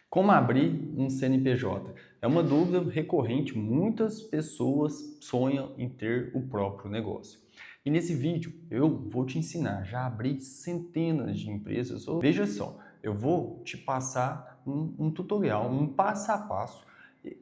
Como abrir um CNPJ? É uma dúvida recorrente, muitas pessoas sonham em ter o próprio negócio. E nesse vídeo eu vou te ensinar, já abri centenas de empresas. Veja só, eu vou te passar um tutorial, um passo a passo.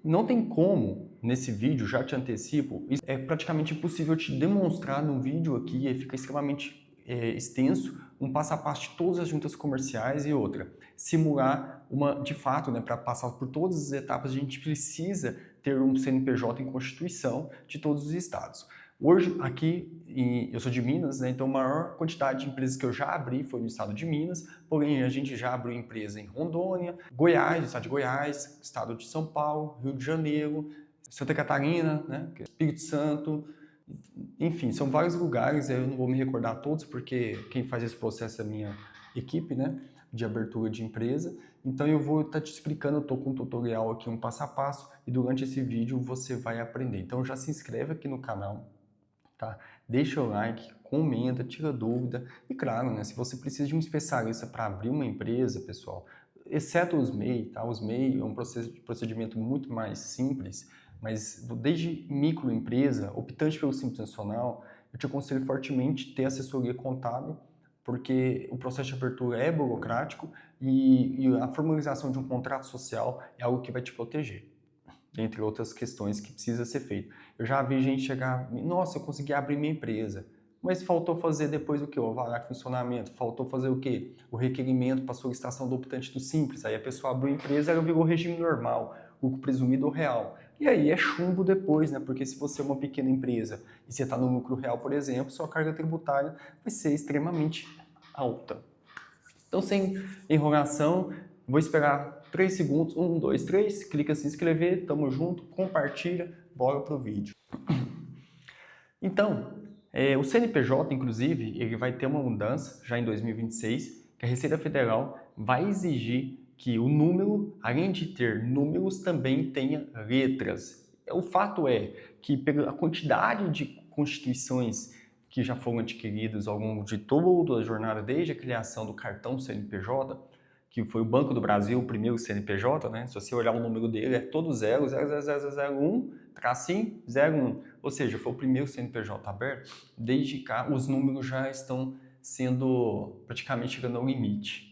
Não tem como, nesse vídeo, já te antecipo, é praticamente impossível te demonstrar no vídeo aqui, fica extremamente extenso, um passo a passo de todas as juntas comerciais e outra. Simular de fato, né, para passar por todas as etapas, a gente precisa ter um CNPJ em constituição de todos os estados. Hoje, aqui, eu sou de Minas, né, então a maior quantidade de empresas que eu já abri foi no estado de Minas, porém a gente já abriu empresa em Rondônia, Goiás, no estado de Goiás, estado de São Paulo, Rio de Janeiro, Santa Catarina, né, Espírito Santo, enfim, são vários lugares, eu não vou me recordar todos, porque quem faz esse processo é a minha equipe, né, de abertura de empresa. Então eu vou estar te explicando, eu estou com um tutorial aqui, um passo a passo, e durante esse vídeo você vai aprender. Então já se inscreve aqui no canal, tá? Deixa o like, comenta, tira dúvida, e claro, né, se você precisa de um especialista para abrir uma empresa, pessoal, exceto os MEI, tá? Os MEI é um procedimento muito mais simples, mas desde microempresa, optante pelo Simples Nacional, eu te aconselho fortemente ter assessoria contábil, porque o processo de abertura é burocrático e a formalização de um contrato social é algo que vai te proteger, entre outras questões que precisa ser feito. Eu já vi gente chegar, nossa, eu consegui abrir minha empresa, mas faltou fazer depois o quê? O alvará de funcionamento, faltou fazer o quê? O requerimento para solicitação do optante do Simples, aí a pessoa abriu a empresa, ela virou regime normal, lucro presumido ou real. E aí é chumbo depois, né? Porque se você é uma pequena empresa e você está no lucro real, por exemplo, sua carga tributária vai ser extremamente alta. Então, sem enrolação, vou esperar 3 segundos, 1, 2, 3, clica em se inscrever, tamo junto, compartilha, bora pro vídeo. Então, o CNPJ, inclusive, ele vai ter uma mudança já em 2026, que a Receita Federal vai exigir que o número, além de ter números, também tenha letras. O fato é que pela quantidade de constituições que já foram adquiridas ao longo de toda a jornada, desde a criação do cartão CNPJ, que foi o Banco do Brasil, o primeiro CNPJ, né? Se você olhar o número dele, é todo 00001, tracinho 01. Ou seja, foi o primeiro CNPJ aberto. Desde cá, os números já estão sendo praticamente chegando ao limite.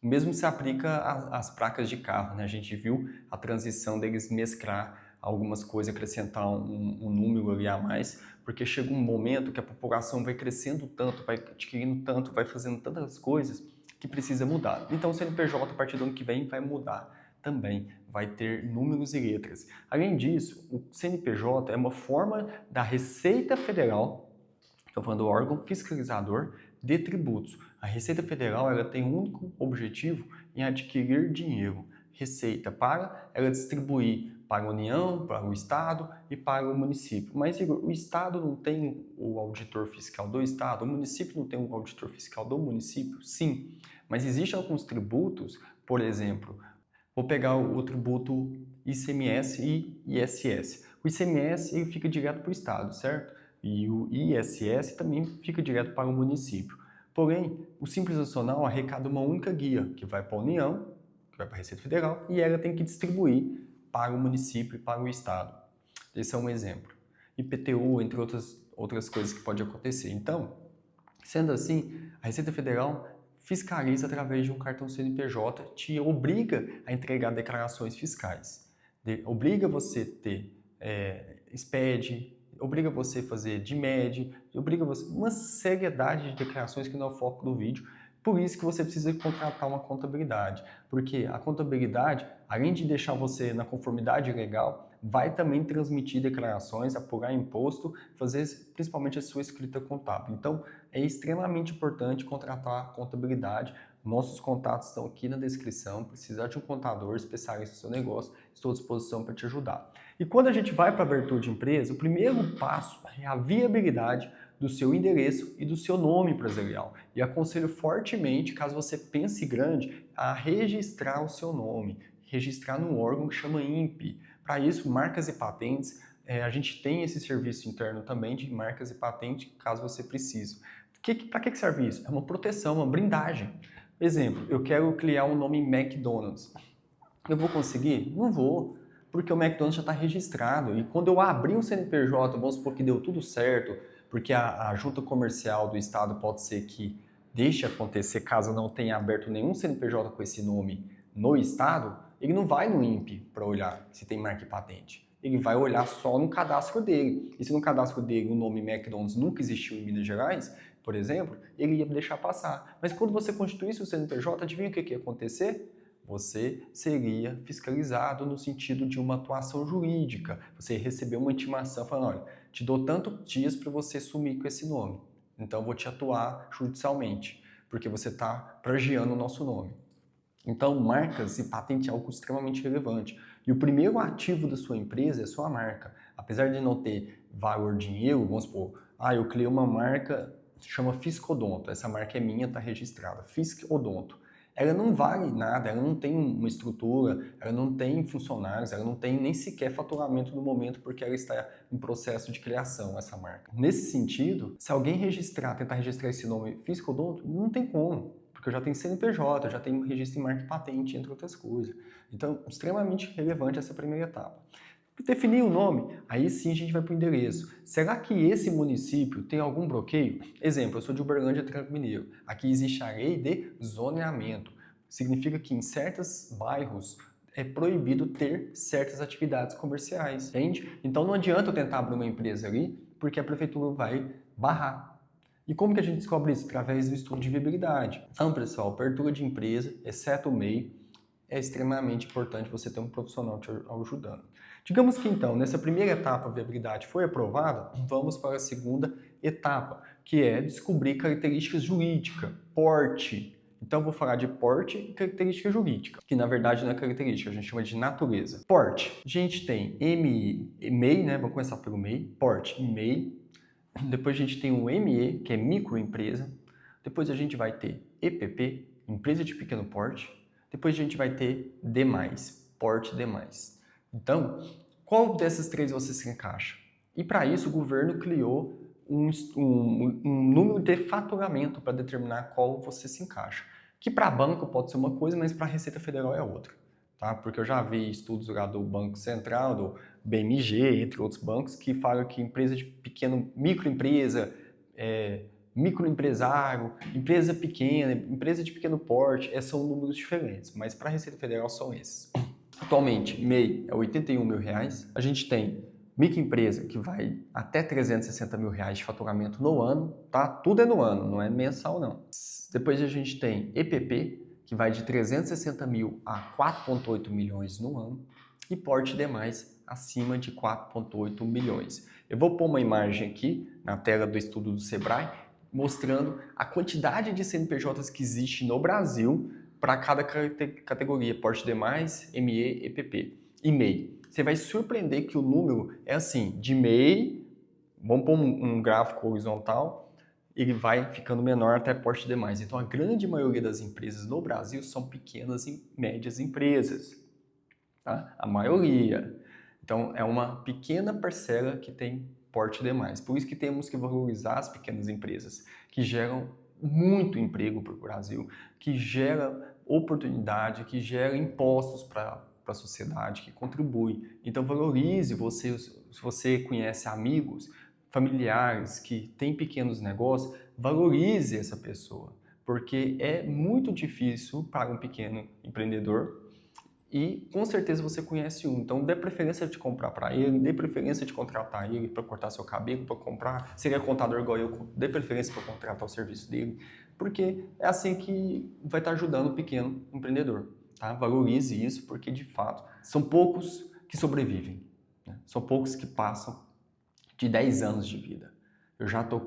O mesmo se aplica às placas de carro, né? A gente viu a transição deles mesclar algumas coisas, acrescentar um número ali a mais, porque chega um momento que a população vai crescendo tanto, vai adquirindo tanto, vai fazendo tantas coisas que precisa mudar. Então o CNPJ, a partir do ano que vem, vai mudar também, vai ter números e letras. Além disso, o CNPJ é uma forma da Receita Federal, estou falando do órgão fiscalizador de tributos. A Receita Federal ela tem um único objetivo em adquirir dinheiro, receita, para ela distribuir para a União, para o Estado e para o município. Mas, Igor, o Estado não tem o auditor fiscal do Estado? O município não tem o auditor fiscal do município? Sim, mas existem alguns tributos, por exemplo, vou pegar o tributo ICMS e ISS. O ICMS ele fica direto para o Estado, certo? E o ISS também fica direto para o município. Porém, o Simples Nacional arrecada uma única guia, que vai para a União, que vai para a Receita Federal, e ela tem que distribuir para o município e para o Estado. Esse é um exemplo. IPTU, entre outras coisas que pode acontecer. Então, sendo assim, a Receita Federal fiscaliza através de um cartão CNPJ, te obriga a entregar declarações fiscais, obriga você a ter SPED, obriga você a fazer DMED, obriga você uma seriedade de declarações que não é o foco do vídeo. Por isso que você precisa contratar uma contabilidade, porque a contabilidade, além de deixar você na conformidade legal, vai também transmitir declarações, apurar imposto, fazer principalmente a sua escrita contábil. Então, é extremamente importante contratar a contabilidade. Nossos contatos estão aqui na descrição. Precisar de um contador especialista no seu negócio, estou à disposição para te ajudar. E quando a gente vai para a abertura de empresa, o primeiro passo é a viabilidade do seu endereço e do seu nome empresarial. E aconselho fortemente, caso você pense grande, a registrar o seu nome, registrar num órgão que chama INPE. Para isso, marcas e patentes, a gente tem esse serviço interno também de marcas e patentes, caso você precise. Para que serve isso? É uma proteção, uma blindagem. Exemplo, eu quero criar um nome McDonald's. Eu vou conseguir? Não vou, porque o McDonald's já está registrado. E quando eu abrir um CNPJ, vamos supor que deu tudo certo, porque a junta comercial do estado pode ser que deixe acontecer caso não tenha aberto nenhum CNPJ com esse nome no estado, ele não vai no INPE para olhar se tem marca e patente. Ele vai olhar só no cadastro dele. E se no cadastro dele o nome McDonald's nunca existiu em Minas Gerais, por exemplo, ele ia deixar passar. Mas quando você constituísse o CNPJ, adivinha o que ia acontecer? Você seria fiscalizado no sentido de uma atuação jurídica. Você recebeu uma intimação falando, olha, te dou tantos dias para você sumir com esse nome. Então, vou te atuar judicialmente, porque você está plagiando o nosso nome. Então, marcas e patente é algo extremamente relevante. E o primeiro ativo da sua empresa é a sua marca. Apesar de não ter valor dinheiro, vamos supor, eu criei uma marca, chama Fiscodonto. Essa marca é minha, está registrada. Fiscodonto. Ela não vale nada, ela não tem uma estrutura, ela não tem funcionários, ela não tem nem sequer faturamento no momento porque ela está em processo de criação, essa marca. Nesse sentido, se alguém tentar registrar esse nome Fiscodonto, não tem como, porque eu já tenho CNPJ, eu já tenho registro em marca e patente, entre outras coisas. Então, extremamente relevante essa primeira etapa. Definir o nome, aí sim a gente vai para o endereço. Será que esse município tem algum bloqueio? Exemplo, eu sou de Uberlândia, Tranco Mineiro. Aqui existe a lei de zoneamento. Significa que em certos bairros é proibido ter certas atividades comerciais, entende? Então não adianta eu tentar abrir uma empresa ali, porque a prefeitura vai barrar. E como que a gente descobre isso? Através do estudo de viabilidade. Então, pessoal, abertura de empresa, exceto o MEI, é extremamente importante você ter um profissional te ajudando. Digamos que então, nessa primeira etapa a viabilidade foi aprovada, vamos para a segunda etapa, que é descobrir características jurídicas, porte. Então eu vou falar de porte e característica jurídica, que na verdade não é característica, a gente chama de natureza. Porte, a gente tem MEI, né? Vamos começar pelo MEI, porte e MEI. Depois a gente tem o ME, que é microempresa. Depois a gente vai ter EPP, empresa de pequeno porte. Depois a gente vai ter demais, porte demais. Então, qual dessas três você se encaixa? E para isso o governo criou um número de faturamento para determinar qual você se encaixa. Que para banco pode ser uma coisa, mas para a Receita Federal é outra. Tá? Porque eu já vi estudos lá do Banco Central, do BMG, entre outros bancos, que falam que empresa de microempresa, microempresário, empresa pequena, empresa de pequeno porte, são números diferentes, mas para a Receita Federal são esses. Atualmente, MEI é R$ 81 mil. A gente tem microempresa que vai até R$ 360 mil de faturamento no ano, tá? Tudo é no ano, não é mensal não. Depois a gente tem EPP, que vai de 360 mil a 4,8 milhões no ano, e porte demais acima de 4,8 milhões. Eu vou pôr uma imagem aqui na tela do estudo do Sebrae, mostrando a quantidade de CNPJs que existe no Brasil para cada categoria, porte demais, ME, EPP e MEI. Você vai surpreender que o número é assim, de MEI, vamos pôr um gráfico horizontal, ele vai ficando menor até porte demais. Então, a grande maioria das empresas no Brasil são pequenas e médias empresas. Tá? A maioria. Então, é uma pequena parcela que tem porte demais. Por isso que temos que valorizar as pequenas empresas, que geram muito emprego para o Brasil, que gera oportunidade, que gera impostos para a sociedade, que contribui. Então, valorize você, se você conhece amigos, familiares que têm pequenos negócios, valorize essa pessoa, porque é muito difícil para um pequeno empreendedor e com certeza você conhece um. Então dê preferência de comprar para ele, dê preferência de contratar ele para cortar seu cabelo, para comprar. Se ele é contador igual eu, dê preferência para contratar o serviço dele, porque é assim que vai estar ajudando o pequeno empreendedor. Tá? Valorize isso, porque de fato são poucos que sobrevivem, né? São poucos que passam de 10 anos de vida. Eu já estou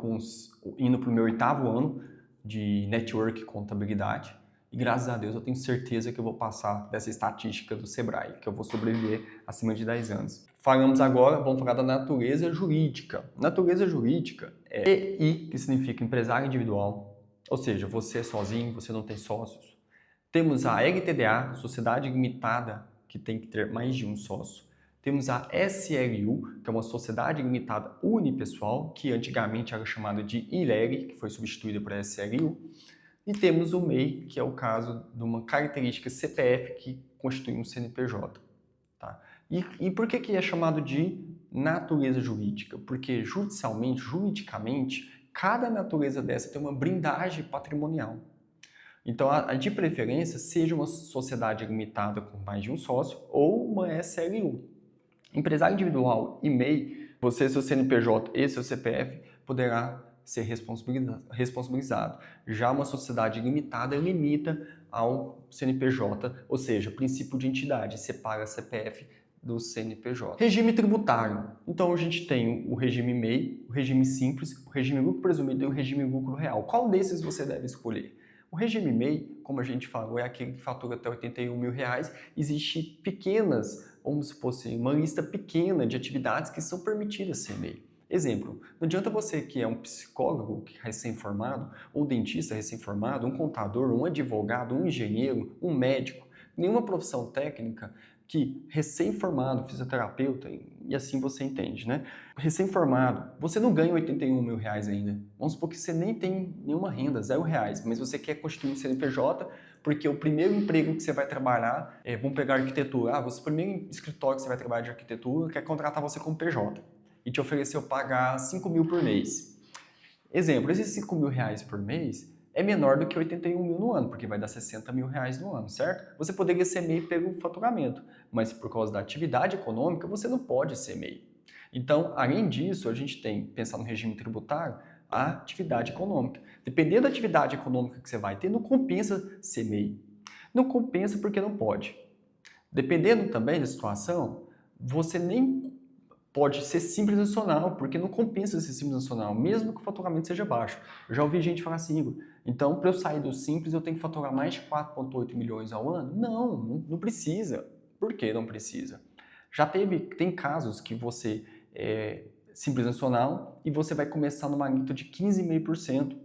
indo para o meu 8º ano de network contabilidade e graças a Deus eu tenho certeza que eu vou passar dessa estatística do Sebrae, que eu vou sobreviver acima de 10 anos. Falamos agora, vamos falar da natureza jurídica. Natureza jurídica é EI, que significa empresário individual, ou seja, você é sozinho, você não tem sócios. Temos a LTDA, Sociedade Limitada, que tem que ter mais de um sócio. Temos a SLU, que é uma sociedade limitada unipessoal, que antigamente era chamada de ILEG, que foi substituída por SLU. E temos o MEI, que é o caso de uma característica CPF que constituir um CNPJ. Tá? E por que é chamado de natureza jurídica? Porque juridicamente, cada natureza dessa tem uma blindagem patrimonial. Então, de preferência, seja uma sociedade limitada com mais de um sócio ou uma SLU. Empresário individual e MEI, você, seu CNPJ e seu CPF, poderá ser responsabilizado. Já uma sociedade limitada limita ao CNPJ, ou seja, princípio de entidade, separa CPF do CNPJ. Regime tributário. Então, a gente tem o regime MEI, o regime simples, o regime lucro presumido e o regime lucro real. Qual desses você deve escolher? O regime MEI, como a gente falou, é aquele que fatura até R$81 mil. Existe pequenas, vamos supor assim, uma lista pequena de atividades que são permitidas ser MEI. Exemplo, não adianta você que é um psicólogo recém-formado, um dentista recém-formado, um contador, um advogado, um engenheiro, um médico, nenhuma profissão técnica que recém-formado, fisioterapeuta, e assim você entende, né? Recém-formado, você não ganha R$81 mil ainda. Vamos supor que você nem tem nenhuma renda, R$0, mas você quer constituir um CNPJ porque o primeiro emprego que você vai trabalhar, vamos pegar arquitetura, o primeiro escritório que você vai trabalhar de arquitetura quer contratar você como PJ e te ofereceu pagar 5 mil por mês. Exemplo, esses 5 mil por mês é menor do que 81 mil no ano, porque vai dar 60 mil no ano, certo? Você poderia ser MEI pelo faturamento, mas por causa da atividade econômica, você não pode ser MEI. Então, além disso, a gente tem, pensar no regime tributário, a atividade econômica. Dependendo da atividade econômica que você vai ter, não compensa ser MEI. Não compensa porque não pode. Dependendo também da situação, você nem pode ser simples nacional, porque não compensa ser simples nacional, mesmo que o faturamento seja baixo. Eu já ouvi gente falar assim, Igor, então para eu sair do simples eu tenho que faturar mais de 4,8 milhões ao ano? Não precisa. Por que não precisa? Tem casos que você é simples nacional e você vai começar numa alíquota de 15,5%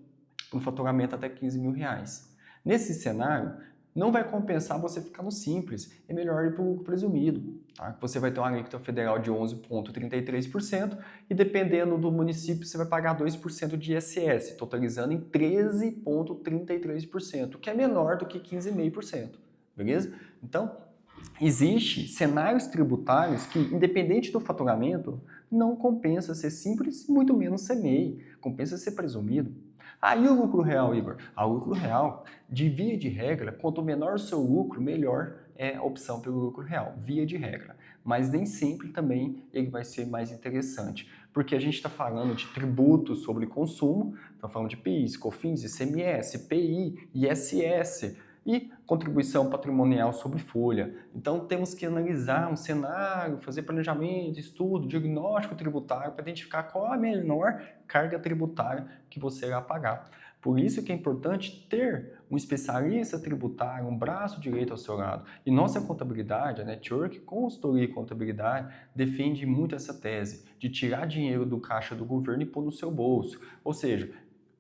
no faturamento até 15 mil reais. Nesse cenário, não vai compensar você ficar no simples, é melhor ir para o lucro presumido. Tá? Você vai ter uma alíquota federal de 11,33% e dependendo do município você vai pagar 2% de ISS, totalizando em 13,33%, que é menor do que 15,5%, beleza? Então, existem cenários tributários que, independente do faturamento, não compensa ser simples, muito menos ser MEI, compensa ser presumido. Aí o lucro real, Igor? O lucro real, de via de regra, quanto menor o seu lucro, melhor é a opção pelo lucro real, via de regra. Mas nem sempre também ele vai ser mais interessante, porque a gente está falando de tributos sobre consumo, está falando de PIS, COFINS, ICMS, PI, ISS, e contribuição patrimonial sobre folha. Então temos que analisar um cenário, fazer planejamento, estudo, diagnóstico tributário para identificar qual a menor carga tributária que você irá pagar. Por isso que é importante ter um especialista tributário, um braço direito ao seu lado. E nossa contabilidade, a Network Consultoria e Contabilidade, defende muito essa tese de tirar dinheiro do caixa do governo e pôr no seu bolso. Ou seja,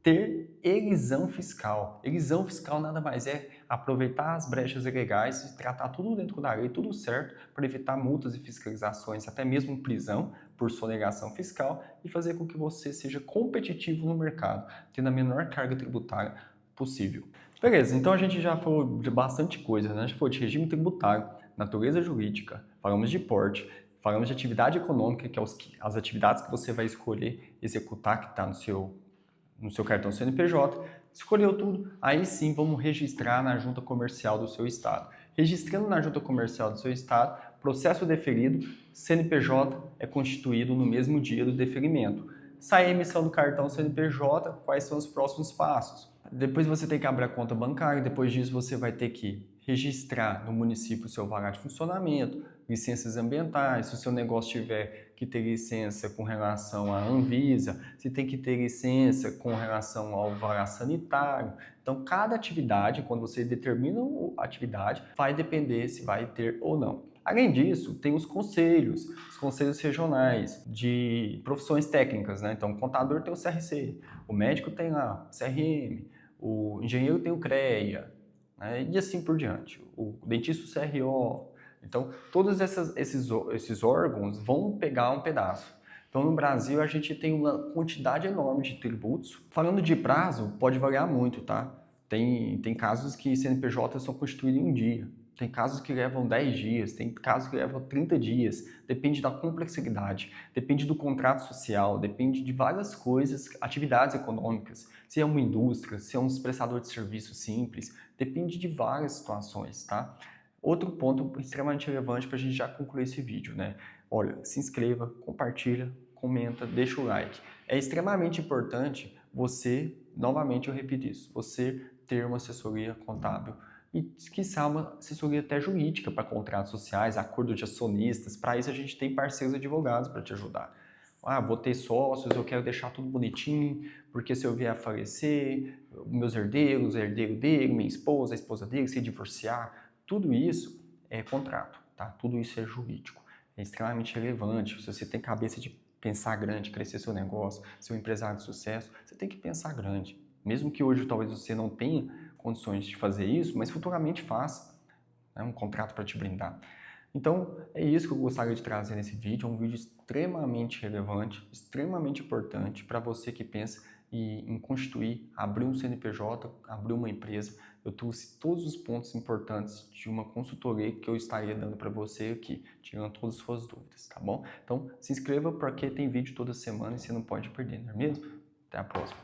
ter elisão fiscal. Elisão fiscal nada mais é aproveitar as brechas legais e tratar tudo dentro da lei, tudo certo, para evitar multas e fiscalizações, até mesmo prisão por sonegação fiscal e fazer com que você seja competitivo no mercado, tendo a menor carga tributária possível. Beleza, então a gente já falou de bastante coisa, né? A gente falou de regime tributário, natureza jurídica, falamos de porte, falamos de atividade econômica, que é as atividades que você vai escolher executar, que está no seu cartão CNPJ, escolheu tudo, aí sim vamos registrar na junta comercial do seu estado. Registrando na junta comercial do seu estado, processo deferido, CNPJ é constituído no mesmo dia do deferimento. Sai a emissão do cartão CNPJ, quais são os próximos passos? Depois você tem que abrir a conta bancária, depois disso você vai ter que registrar no município o seu alvará de funcionamento, licenças ambientais, se o seu negócio tiver que ter licença com relação à Anvisa, se tem que ter licença com relação ao alvará sanitário. Então, cada atividade, quando você determina a atividade, vai depender se vai ter ou não. Além disso, tem os conselhos regionais de profissões técnicas, né? Então, o contador tem o CRC, o médico tem lá o CRM, o engenheiro tem o CREA, né? E assim por diante. O dentista o CRO. Então, todos esses órgãos vão pegar um pedaço. Então, no Brasil, a gente tem uma quantidade enorme de tributos. Falando de prazo, pode variar muito, tá? Tem casos que CNPJ são constituídos em um dia. Tem casos que levam 10 dias, tem casos que levam 30 dias, depende da complexidade, depende do contrato social, depende de várias coisas, atividades econômicas, se é uma indústria, se é um prestador de serviço simples, depende de várias situações, tá? Outro ponto extremamente relevante para a gente já concluir esse vídeo, né? Olha, se inscreva, compartilha, comenta, deixa o like. É extremamente importante você, novamente eu repito isso, você ter uma assessoria contábil e, quiçá, uma assessoria até jurídica para contratos sociais, acordo de acionistas. Para isso a gente tem parceiros advogados para te ajudar. Ah, vou ter sócios, eu quero deixar tudo bonitinho, porque se eu vier a falecer, meus herdeiros, o herdeiro dele, minha esposa, a esposa dele, se divorciar, tudo isso é contrato, tá? Tudo isso é jurídico. É extremamente relevante. Se você tem cabeça de pensar grande, crescer seu negócio, ser um empresário de sucesso, você tem que pensar grande. Mesmo que hoje talvez você não tenha condições de fazer isso, mas futuramente faça, né, um contrato para te brindar. Então, é isso que eu gostaria de trazer nesse vídeo, é um vídeo extremamente relevante, extremamente importante para você que pensa em constituir, abrir um CNPJ, abrir uma empresa. Eu trouxe todos os pontos importantes de uma consultoria que eu estaria dando para você aqui, tirando todas as suas dúvidas, tá bom? Então, se inscreva porque tem vídeo toda semana e você não pode perder, não é mesmo? Até a próxima!